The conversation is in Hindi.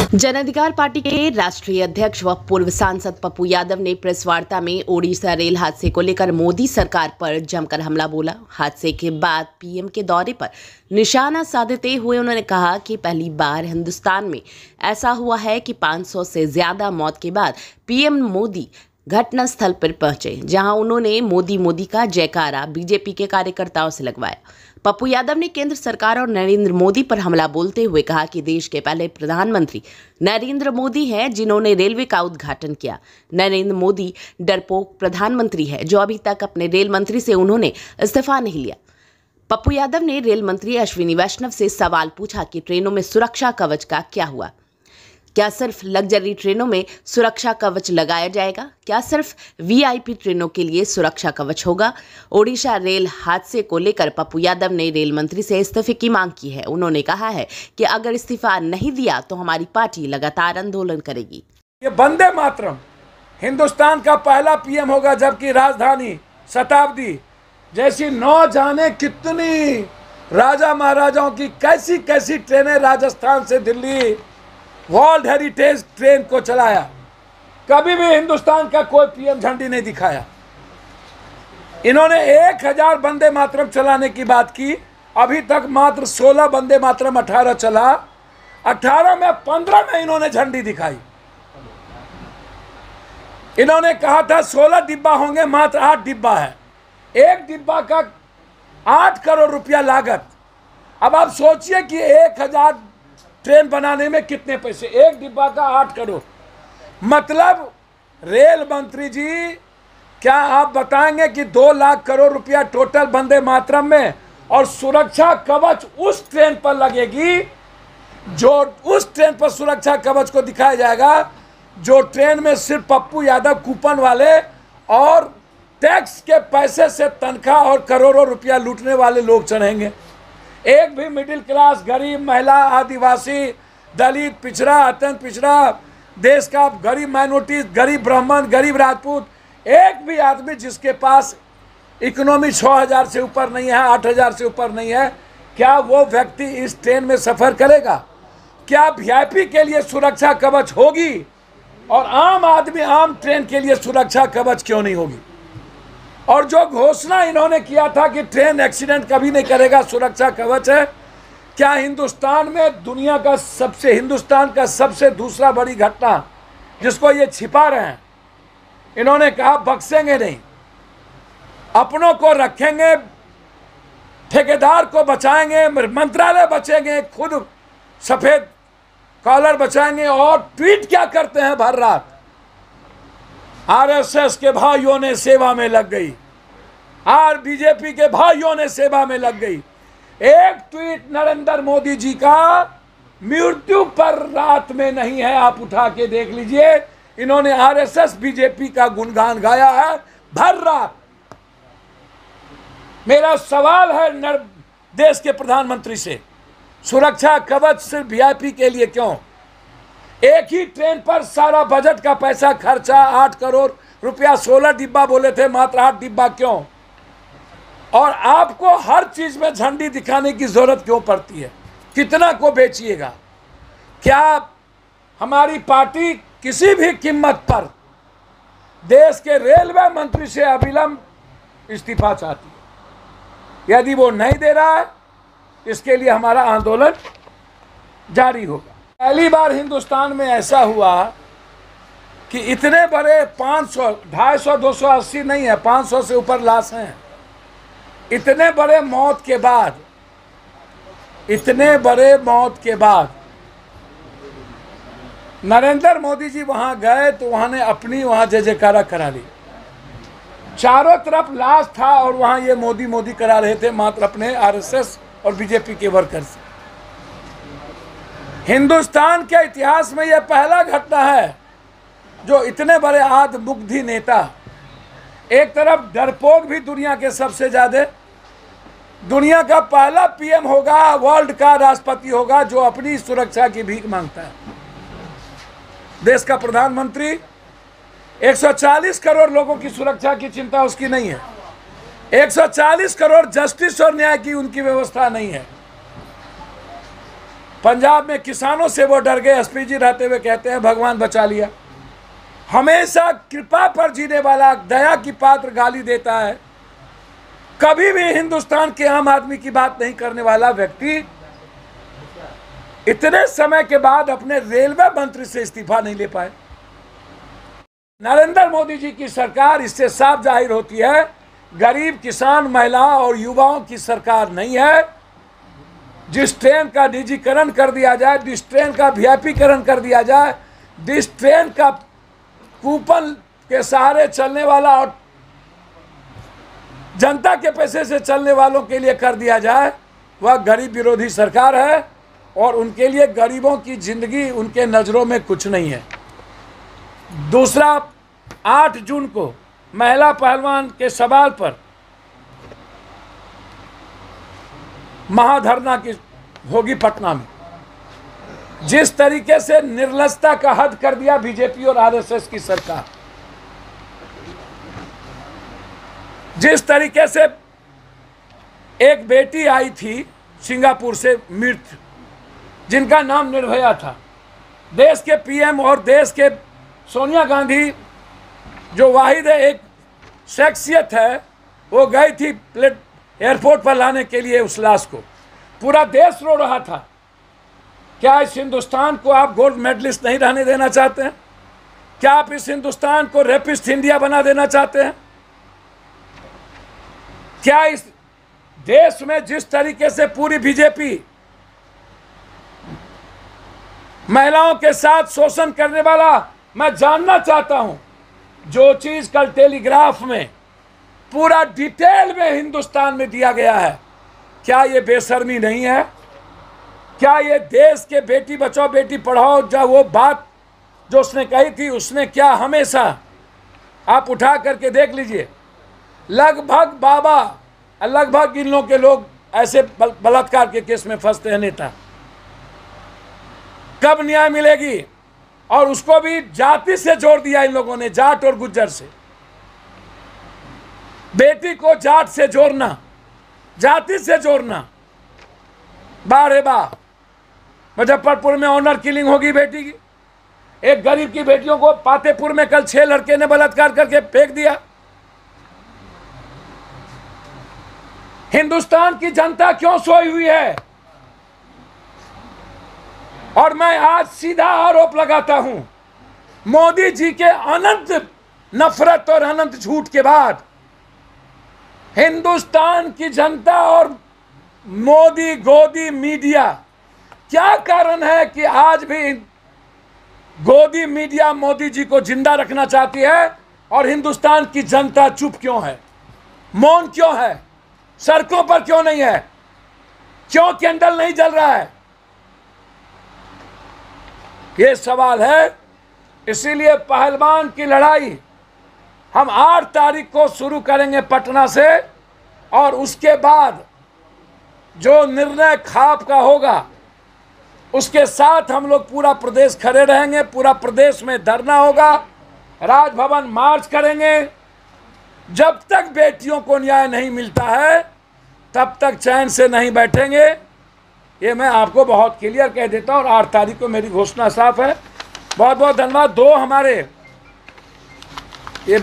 जन अधिकार पार्टी के राष्ट्रीय अध्यक्ष व पूर्व सांसद पप्पू यादव ने प्रेस वार्ता में ओडिशा रेल हादसे को लेकर मोदी सरकार पर जमकर हमला बोला। हादसे के बाद पीएम के दौरे पर निशाना साधते हुए उन्होंने कहा कि पहली बार हिंदुस्तान में ऐसा हुआ है कि 500 से ज्यादा मौत के बाद पीएम मोदी घटनास्थल पर पहुंचे, जहां उन्होंने मोदी का जयकारा बीजेपी के कार्यकर्ताओं से लगवाया। पप्पू यादव ने केंद्र सरकार और नरेंद्र मोदी पर हमला बोलते हुए कहा कि देश के पहले प्रधानमंत्री नरेंद्र मोदी हैं, जिन्होंने रेलवे का उद्घाटन किया। नरेंद्र मोदी डरपोक प्रधानमंत्री है, जो अभी तक अपने रेल मंत्री से उन्होंने इस्तीफा नहीं लिया। पप्पू यादव ने रेल मंत्री अश्विनी वैष्णव से सवाल पूछा कि ट्रेनों में सुरक्षा कवच का क्या हुआ? क्या सिर्फ लग्जरी ट्रेनों में सुरक्षा कवच लगाया जाएगा? क्या सिर्फ वीआईपी ट्रेनों के लिए सुरक्षा कवच होगा? ओडिशा रेल हादसे को लेकर पप्पू यादव ने रेल मंत्री से इस्तीफे की मांग की है। उन्होंने कहा है कि अगर इस्तीफा नहीं दिया तो हमारी पार्टी लगातार आंदोलन करेगी। ये वंदे मातरम हिंदुस्तान का पहला पीएम होगा, जबकि राजधानी शताब्दी जैसी न जाने कितनी राजा महाराजाओं की कैसी कैसी ट्रेनें राजस्थान से दिल्ली वर्ल्ड हेरिटेज ट्रेन को चलाया। कभी भी हिंदुस्तान का कोई पीएम झंडी नहीं दिखाया। इन्होंने 1000 वंदे मातरम चलाने की बात की, अभी तक मात्र 16 वंदे मातरम 18 चला। 18 में 15 में इन्होंने झंडी दिखाई। इन्होंने कहा था 16 डिब्बा होंगे, मात्र 8 डिब्बा है। एक डिब्बा का 8 करोड़ रुपया लागत। अब आप सोचिए कि 1000 ट्रेन बनाने में कितने पैसे, एक डिब्बा का 8 करोड़। मतलब रेल मंत्री जी, क्या आप बताएंगे कि 2 लाख करोड़ रुपया टोटल वंदे मातरम में, और सुरक्षा कवच उस ट्रेन पर लगेगी जो उस ट्रेन पर सुरक्षा कवच को दिखाया जाएगा जो ट्रेन में सिर्फ पप्पू यादव कूपन वाले और टैक्स के पैसे से तनख्वाह और करोड़ों रुपया लूटने वाले लोग चढ़ेंगे। एक भी मिडिल क्लास, गरीब महिला, आदिवासी, दलित, पिछड़ा, अत्यंत पिछड़ा, देश का गरीब माइनॉरिटी, गरीब ब्राह्मण, गरीब राजपूत, एक भी आदमी जिसके पास इकोनॉमी 6000 से ऊपर नहीं है, 8000 से ऊपर नहीं है, क्या वो व्यक्ति इस ट्रेन में सफ़र करेगा? क्या वीआईपी के लिए सुरक्षा कवच होगी और आम आदमी आम ट्रेन के लिए सुरक्षा कवच क्यों नहीं होगी? और जो घोषणा इन्होंने किया था कि ट्रेन एक्सीडेंट कभी नहीं करेगा, सुरक्षा कवच है, क्या हिंदुस्तान में हिंदुस्तान का सबसे दूसरा बड़ी घटना जिसको ये छिपा रहे हैं, इन्होंने कहा बख्शेंगे नहीं, अपनों को रखेंगे, ठेकेदार को बचाएंगे, मंत्रालय बचेंगे, खुद सफेद कॉलर बचाएंगे। और ट्वीट क्या करते हैं भर रात, आरएसएस के भाइयों ने सेवा में लग गई, बीजेपी के भाइयों ने सेवा में लग गई। एक ट्वीट नरेंद्र मोदी जी का मृत्यु पर रात में नहीं है, आप उठा के देख लीजिए। इन्होंने आरएसएस बीजेपी का गुणगान गाया है भर रात। मेरा सवाल है देश के प्रधानमंत्री से, सुरक्षा कवच सिर्फ वीआईपी के लिए क्यों? एक ही ट्रेन पर सारा बजट का पैसा खर्चा, 8 करोड़ रुपया, 16 डिब्बा बोले थे, मात्र 8 डिब्बा क्यों? और आपको हर चीज में झंडी दिखाने की जरूरत क्यों पड़ती है? कितना को बेचिएगा? क्या हमारी पार्टी किसी भी कीमत पर देश के रेलवे मंत्री से अविलंब इस्तीफा चाहती है? यदि वो नहीं दे रहा है, इसके लिए हमारा आंदोलन जारी होगा। पहली बार हिंदुस्तान में ऐसा हुआ कि इतने बड़े 500, 250, 280 नहीं है, 500 से ऊपर लाश हैं। इतने बड़े मौत के बाद नरेंद्र मोदी जी वहां गए तो उन्होंने अपनी वहां जय जयकारा करा ली। चारों तरफ लाश था और वहां ये मोदी करा रहे थे, मात्र अपने आरएसएस और बीजेपी के वर्कर से। हिंदुस्तान के इतिहास में यह पहला घटना है जो इतने बड़े आत्ममुग्धी नेता, एक तरफ डरपोक भी दुनिया के सबसे ज्यादा, दुनिया का पहला पीएम होगा, वर्ल्ड का राष्ट्रपति होगा जो अपनी सुरक्षा की भीख मांगता है। देश का प्रधानमंत्री 140 करोड़ लोगों की सुरक्षा की चिंता उसकी नहीं है, 140 करोड़ जस्टिस और न्याय की उनकी व्यवस्था नहीं है। पंजाब में किसानों से वो डर गए, एसपी जी रहते हुए कहते हैं भगवान बचा लिया। हमेशा कृपा पर जीने वाला, दया की पात्र गाली देता है, कभी भी हिंदुस्तान के आम आदमी की बात नहीं करने वाला व्यक्ति इतने समय के बाद अपने रेलवे मंत्री से इस्तीफा नहीं ले पाए। नरेंद्र मोदी जी की सरकार, इससे साफ जाहिर होती है, गरीब किसान, महिलाओं और युवाओं की सरकार नहीं है। जिस ट्रेन का निजीकरण कर दिया जाए, जिस ट्रेन का वीआईपीकरण कर दिया जाए, जिस ट्रेन का कूपन के सहारे चलने वाला और जनता के पैसे से चलने वालों के लिए कर दिया जाए, वह गरीब विरोधी सरकार है और उनके लिए गरीबों की जिंदगी उनके नज़रों में कुछ नहीं है। दूसरा, 8 जून को महिला पहलवान के सवाल पर महाधरना की होगी पटना में। जिस तरीके से निर्लजता का हद कर दिया बीजेपी और आरएसएस की सरकार, जिस तरीके से एक बेटी आई थी सिंगापुर से मृत, जिनका नाम निर्भया था, देश के पीएम और देश के सोनिया गांधी जो वाहिद एक शख्सियत है, वो गई थी एयरपोर्ट पर लाने के लिए उस लाश को। पूरा देश रो रहा था। क्या इस हिंदुस्तान को आप गोल्ड मेडलिस्ट नहीं रहने देना चाहते हैं? क्या आप इस हिंदुस्तान को रेपिस्ट इंडिया बना देना चाहते हैं? क्या इस देश में जिस तरीके से पूरी बीजेपी महिलाओं के साथ शोषण करने वाला, मैं जानना चाहता हूं, जो चीज कल टेलीग्राफ में पूरा डिटेल में हिंदुस्तान में दिया गया है, क्या ये बेशर्मी नहीं है? क्या ये देश के बेटी बचाओ बेटी पढ़ाओ, जब वो बात जो उसने कही थी, उसने क्या हमेशा, आप उठा करके देख लीजिए, लगभग बाबा, लगभग इन लोगों के लोग ऐसे बलात्कार के केस में फंसते हैं नेता। कब न्याय मिलेगी? और उसको भी जाति से जोड़ दिया इन लोगों ने, जाट और गुज्जर से। बेटी को जाट से जोड़ना, जाति से जोड़ना, बारे बा। मुजफ्फरपुर में ऑनर किलिंग होगी बेटी की। एक गरीब की बेटियों को पातेपुर में कल 6 लड़के ने बलात्कार करके फेंक दिया। हिंदुस्तान की जनता क्यों सोई हुई है? और मैं आज सीधा आरोप लगाता हूं, मोदी जी के अनंत नफरत और अनंत झूठ के बाद हिंदुस्तान की जनता और मोदी गोदी मीडिया, क्या कारण है कि आज भी गोदी मीडिया मोदी जी को जिंदा रखना चाहती है और हिंदुस्तान की जनता चुप क्यों है, मौन क्यों है, सड़कों पर क्यों नहीं है, क्यों कैंडल नहीं जल रहा है? ये सवाल है। इसीलिए पहलवान की लड़ाई हम 8 तारीख को शुरू करेंगे पटना से, और उसके बाद जो निर्णय खाप का होगा उसके साथ हम लोग पूरा प्रदेश खड़े रहेंगे। पूरा प्रदेश में धरना होगा, राजभवन मार्च करेंगे। जब तक बेटियों को न्याय नहीं मिलता है तब तक चैन से नहीं बैठेंगे। ये मैं आपको बहुत क्लियर कह देता हूँ। और 8 तारीख को मेरी घोषणा साफ है। बहुत बहुत धन्यवाद। 2 हमारे ये